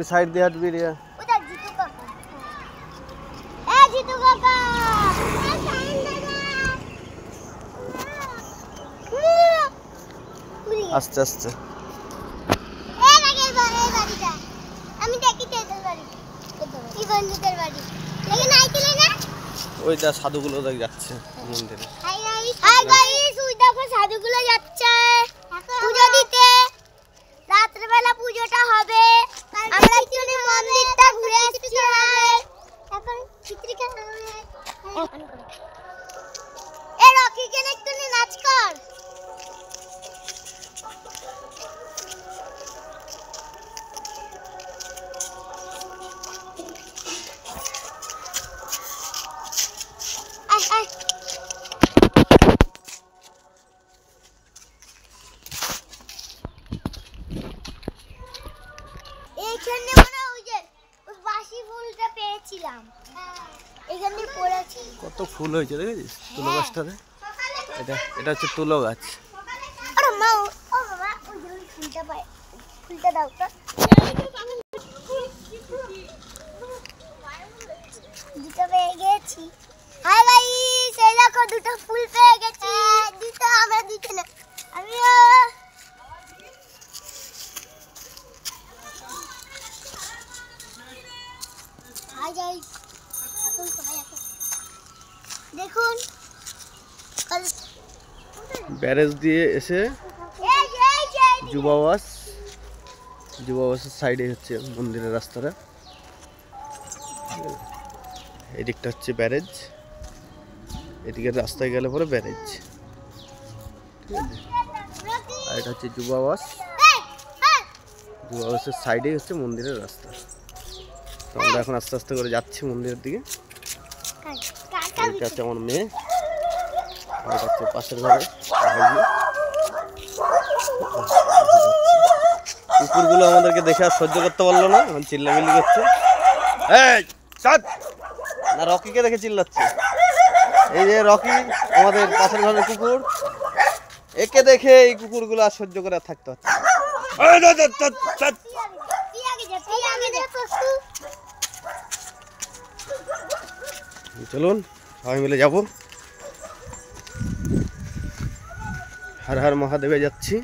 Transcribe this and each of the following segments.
Side দিয়ে হাঁটবি রে। ওটা জিতু কাকা। এ জিতু কাকা। আস্তে আস্তে। এই বাড়িটা আমি দেখি তেদের বাড়ি। কি বন্ধুদের বাড়ি। এখানে আইছিলে না? ওইটা সাধুগুলো দেখ যাচ্ছে মন্দিরে। হাই গাইস, ওই দেখো সাধুগুলো যাচ্ছে পূজা দিতে। রাত্রিবেলা পুজোটা হবে। আমরা একটু মন্দিরটা ঘুরে আসছি। এখন চিত্রিকা এ রকি কেন একটু নাচ কর। এইখানে মানে ওই যে ওই বাসি ফুলটা পেয়েছিলাম, এখানে পড়েছি। কত ফুল হয়েছে দেখেছিস তুলো গাছটাতে? এটা হচ্ছে তুলো গাছ। আরে মা, ও বাবা, ওই যে ফুলটা পায়, ফুলটা দাও তো। দুটো পেয়ে গেছি। হাই গাইস, এই দেখো দুটো ফুল পেয়ে গেছি। দুটো আমরা দিতে না, আমিও। হাই গাইস, দেখুন ব্যারেজ দিয়ে এসে যুবাবাসের সাইডে হচ্ছে মন্দিরের রাস্তাটা। এদিকটা হচ্ছে ব্যারেজ, এদিকে রাস্তায় গেলে পরে ব্যারেজ, আর এটা হচ্ছে যুবাবাসের সাইডেই হচ্ছে মন্দিরের রাস্তা। তো আমরা এখন আস্তে আস্তে করে যাচ্ছি মন্দিরের দিকে। এটা হচ্ছে আমার মেয়ে, আর এটা হচ্ছে পাশের ঘরে কুকুরগুলো আমাদেরকে দেখে আর সহ্য করতে পারলো না, এখন চিল্লামিল্লি করছে। না, রকিকে দেখে চিল্লাচ্ছে। এই যে রকি আমাদের পাশের ঘরের কুকুর, একে দেখে এই কুকুরগুলো আর সহ্য করে থাকতে হচ্ছে। চলুন সবাই মিলে যাব, হর হর মহাদেবে যাচ্ছি।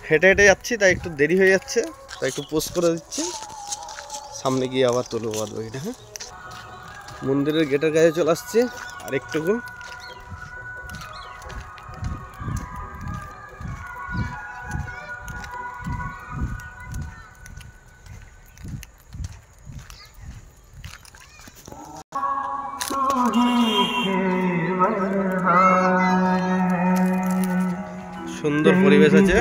হেঁটে হেঁটে যাচ্ছি, তাই একটু দেরি হয়ে যাচ্ছে, তাই একটু পোস্ট করে দিচ্ছি। সামনে গিয়ে আবার তুলব বাদবাকিটা। হ্যাঁ, মন্দিরের গেটের কাছে চলে আসছি আর একটুকু। সুন্দর পরিবেশ আছে।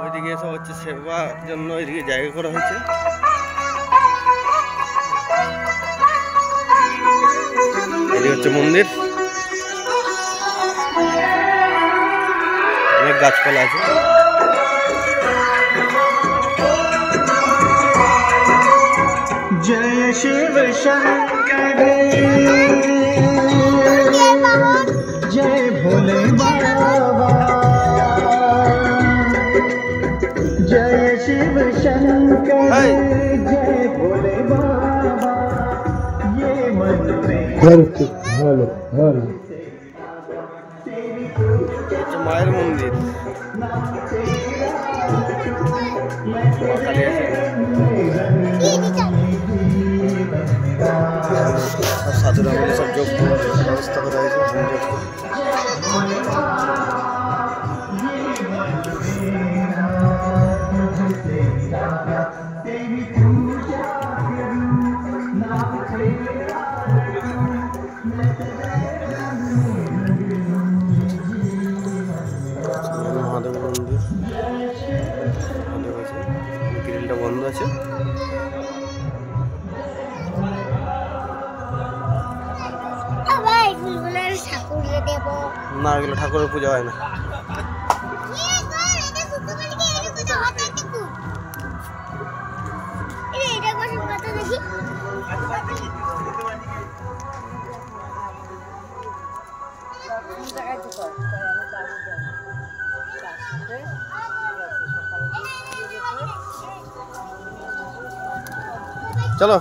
ওইদিকে সব হচ্ছে সেবার জন্য ওইদিকে জায়গা করা হয়েছে। এদিকে হচ্ছে মন্দির, অনেক গাছপালা আছে। जय शिव शंकर जय भोले बाबा, जय शिव शंकर जय भोले बाबा, ये मन में हेलो मायर मंदिर সাধুরা মিলে সব যোগ ব্যবস্থা করা হয়েছে। মহাদেব মন্দির, মহাদেব আছে, গ্রিলটা বন্ধ আছে। না, এগুলো ঠাকুরের পূজা হয় না। চলো